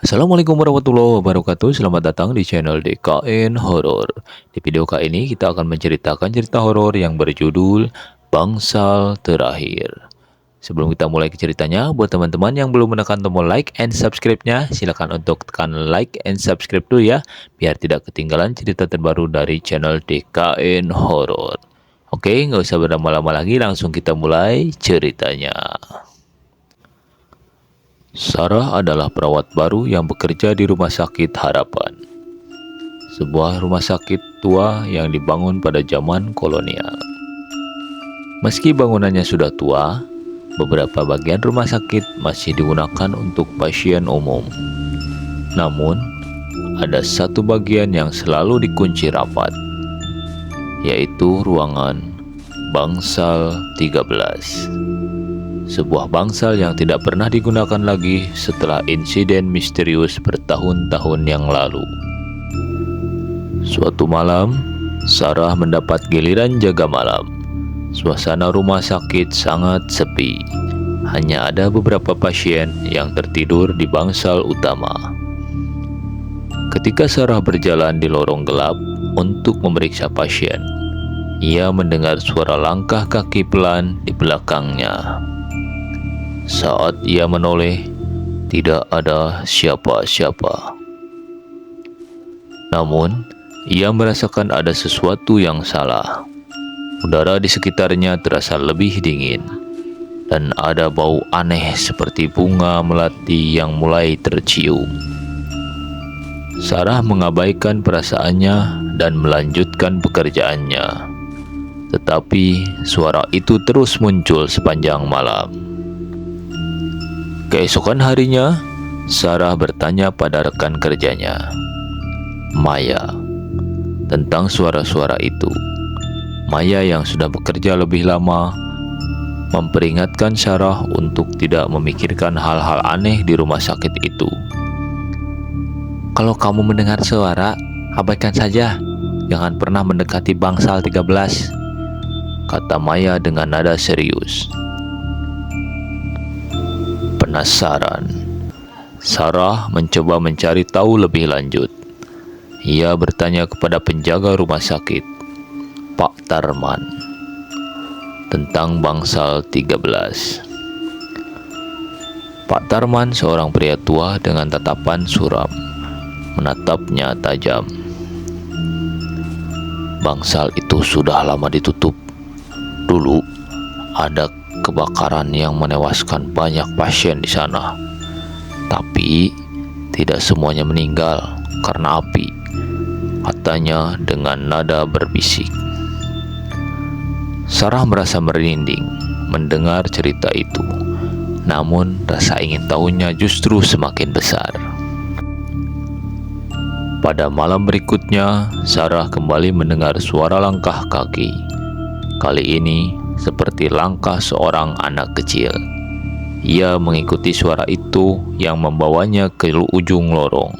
Assalamualaikum warahmatullahi wabarakatuh. Selamat datang di channel DKN Horor. Di video kali ini kita akan menceritakan cerita horor yang berjudul Bangsal Terakhir. Sebelum kita mulai ke ceritanya, buat teman-teman yang belum menekan tombol like and subscribe-nya, silakan untuk tekan like and subscribe dulu ya, biar tidak ketinggalan cerita terbaru dari channel DKN Horor. Oke, nggak usah berlama-lama lagi, langsung kita mulai ceritanya. Sarah adalah perawat baru yang bekerja di Rumah Sakit Harapan, sebuah rumah sakit tua yang dibangun pada zaman kolonial. Meski bangunannya sudah tua, beberapa bagian rumah sakit masih digunakan untuk pasien umum. Namun, ada satu bagian yang selalu dikunci rapat, yaitu ruangan Bangsal 13. Sebuah bangsal yang tidak pernah digunakan lagi setelah insiden misterius bertahun-tahun yang lalu. Suatu malam, Sarah mendapat giliran jaga malam. Suasana rumah sakit sangat sepi. Hanya ada beberapa pasien yang tertidur di bangsal utama. Ketika Sarah berjalan di lorong gelap untuk memeriksa pasien, ia mendengar suara langkah kaki pelan di belakangnya. Saat ia menoleh, tidak ada siapa-siapa. Namun, ia merasakan ada sesuatu yang salah. Udara di sekitarnya terasa lebih dingin, dan ada bau aneh seperti bunga melati yang mulai tercium. Sarah mengabaikan perasaannya dan melanjutkan pekerjaannya. Tetapi, suara itu terus muncul sepanjang malam. Keesokan harinya, Sarah bertanya pada rekan kerjanya, Maya, tentang suara-suara itu. Maya yang sudah bekerja lebih lama memperingatkan Sarah untuk tidak memikirkan hal-hal aneh di rumah sakit itu. Kalau kamu mendengar suara, abaikan saja. Jangan pernah mendekati bangsal 13, kata Maya dengan nada serius. Penasaran, Sarah mencoba mencari tahu lebih lanjut. Ia bertanya kepada penjaga rumah sakit, Pak Tarman, tentang bangsal 13. Pak Tarman seorang pria tua dengan tatapan suram, menatapnya tajam. Bangsal itu sudah lama ditutup. Dulu ada kebakaran yang menewaskan banyak pasien di sana. Tapi tidak semuanya meninggal karena api, katanya dengan nada berbisik. Sarah merasa merinding mendengar cerita itu. Namun rasa ingin tahunya justru semakin besar. Pada malam berikutnya, Sarah kembali mendengar suara langkah kaki. Kali ini seperti langkah seorang anak kecil. Ia mengikuti suara itu yang membawanya ke ujung lorong,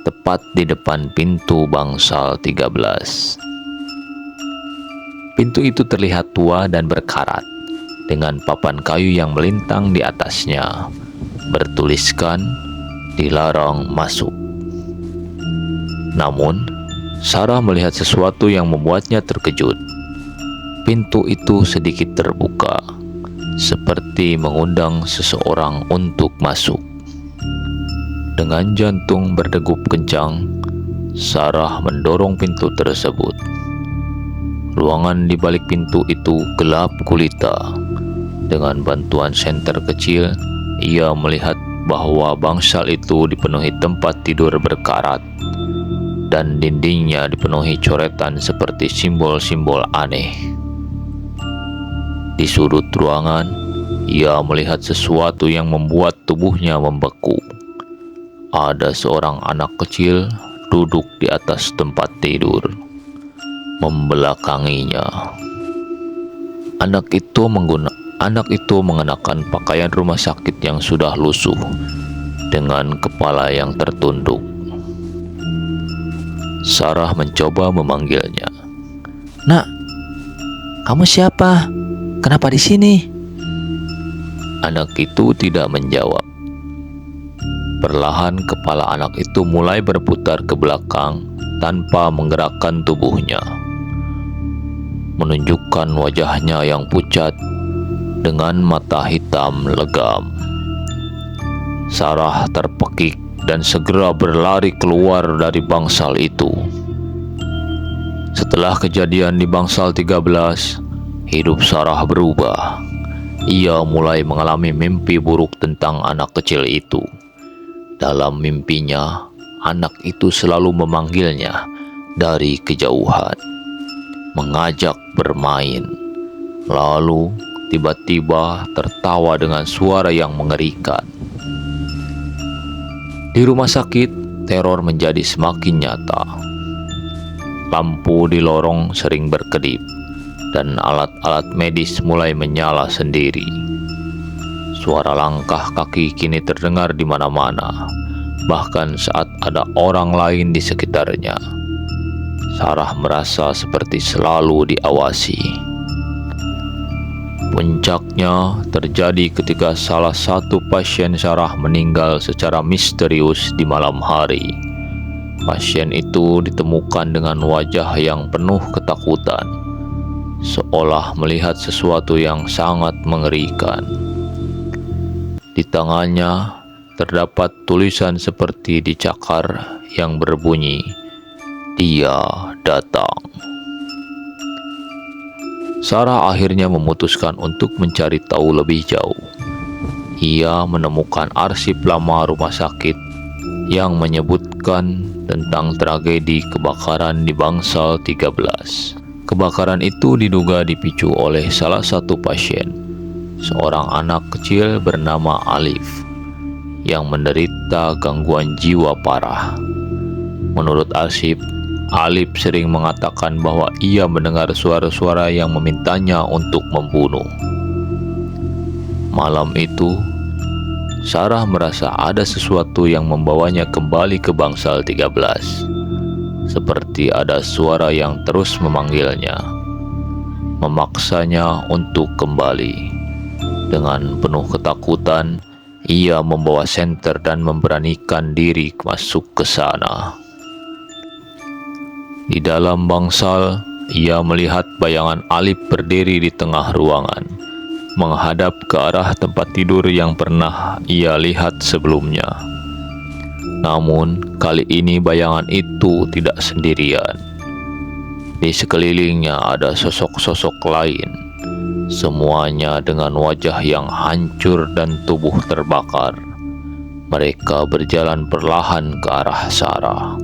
tepat di depan pintu bangsal 13. Pintu itu terlihat tua dan berkarat, dengan papan kayu yang melintang di atasnya, bertuliskan dilarang masuk. Namun, Sarah melihat sesuatu yang membuatnya terkejut. Pintu itu sedikit terbuka, seperti mengundang seseorang untuk masuk. Dengan jantung berdegup kencang, Sarah mendorong pintu tersebut. Ruangan di balik pintu itu gelap gulita. Dengan bantuan senter kecil, ia melihat bahwa bangsal itu dipenuhi tempat tidur berkarat, dan dindingnya dipenuhi coretan seperti simbol-simbol aneh. Di sudut ruangan, ia melihat sesuatu yang membuat tubuhnya membeku. Ada seorang anak kecil duduk di atas tempat tidur, membelakanginya. Anak itu mengenakan pakaian rumah sakit yang sudah lusuh, dengan kepala yang tertunduk. Sarah mencoba memanggilnya. Nak, kamu siapa? Kenapa di sini? Anak itu tidak menjawab. Perlahan kepala anak itu mulai berputar ke belakang tanpa menggerakkan tubuhnya, menunjukkan wajahnya yang pucat dengan mata hitam legam. Sarah terpekik dan segera berlari keluar dari bangsal itu. Setelah kejadian di bangsal 13, hidup Sarah berubah. Ia mulai mengalami mimpi buruk tentang anak kecil itu. Dalam mimpinya, anak itu selalu memanggilnya dari kejauhan, mengajak bermain, lalu tiba-tiba tertawa dengan suara yang mengerikan. Di rumah sakit, teror menjadi semakin nyata. Lampu di lorong sering berkedip, dan alat-alat medis mulai menyala sendiri. Suara langkah kaki kini terdengar di mana-mana, bahkan saat ada orang lain di sekitarnya. Sarah merasa seperti selalu diawasi. Puncaknya terjadi ketika salah satu pasien Sarah meninggal secara misterius di malam hari. Pasien itu ditemukan dengan wajah yang penuh ketakutan, seolah melihat sesuatu yang sangat mengerikan. Di tangannya terdapat tulisan seperti dicakar yang berbunyi, "Dia datang." Sarah akhirnya memutuskan untuk mencari tahu lebih jauh. Ia menemukan arsip lama rumah sakit yang menyebutkan tentang tragedi kebakaran di bangsal 13. Kebakaran itu diduga dipicu oleh salah satu pasien, seorang anak kecil bernama Alif, yang menderita gangguan jiwa parah. Menurut arsip, Alif sering mengatakan bahwa ia mendengar suara-suara yang memintanya untuk membunuh. Malam itu, Sarah merasa ada sesuatu yang membawanya kembali ke bangsal 13. Seperti ada suara yang terus memanggilnya, memaksanya untuk kembali. Dengan penuh ketakutan, ia membawa senter dan memberanikan diri masuk ke sana. Di dalam bangsal, ia melihat bayangan Alif berdiri di tengah ruangan, menghadap ke arah tempat tidur yang pernah ia lihat sebelumnya. Namun, kali ini bayangan itu tidak sendirian. Di sekelilingnya ada sosok-sosok lain, semuanya dengan wajah yang hancur dan tubuh terbakar. Mereka berjalan perlahan ke arah Sarah.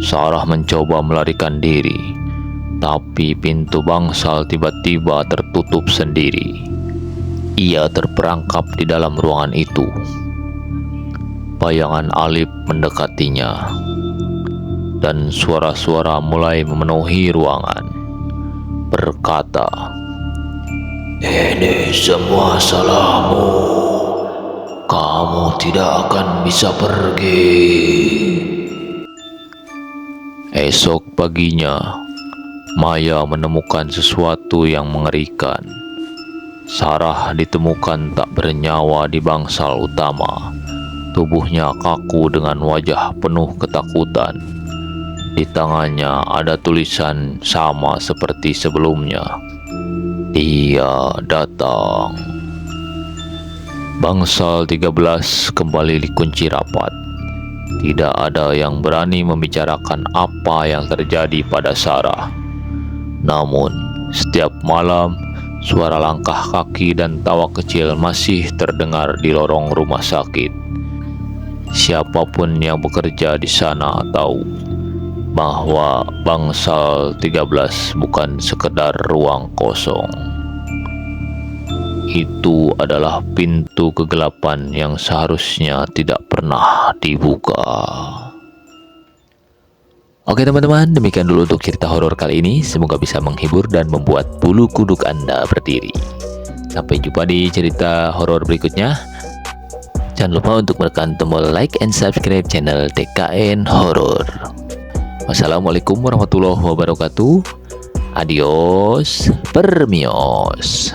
Sarah mencoba melarikan diri, tapi pintu bangsal tiba-tiba tertutup sendiri. Ia terperangkap di dalam ruangan itu. Bayangan Alif mendekatinya, dan suara-suara mulai memenuhi ruangan, berkata, "Ini semua salahmu. Kamu tidak akan bisa pergi." Esok paginya, Maya menemukan sesuatu yang mengerikan. Sarah ditemukan tak bernyawa di bangsal utama. Tubuhnya kaku dengan wajah penuh ketakutan. Di tangannya ada tulisan sama seperti sebelumnya, "Dia datang." Bangsal 13 kembali dikunci rapat. Tidak ada yang berani membicarakan apa yang terjadi pada Sarah. Namun, setiap malam, suara langkah kaki dan tawa kecil masih terdengar di lorong rumah sakit. Siapapun yang bekerja di sana tahu bahwa bangsal 13 bukan sekedar ruang kosong. Itu adalah pintu kegelapan yang seharusnya tidak pernah dibuka. Oke teman-teman, demikian dulu untuk cerita horor kali ini. Semoga bisa menghibur dan membuat bulu kuduk Anda berdiri. Sampai jumpa di cerita horor berikutnya. Jangan lupa untuk menekan tombol like and subscribe channel TKN Horor. Wassalamualaikum warahmatullahi wabarakatuh. Adios, permios.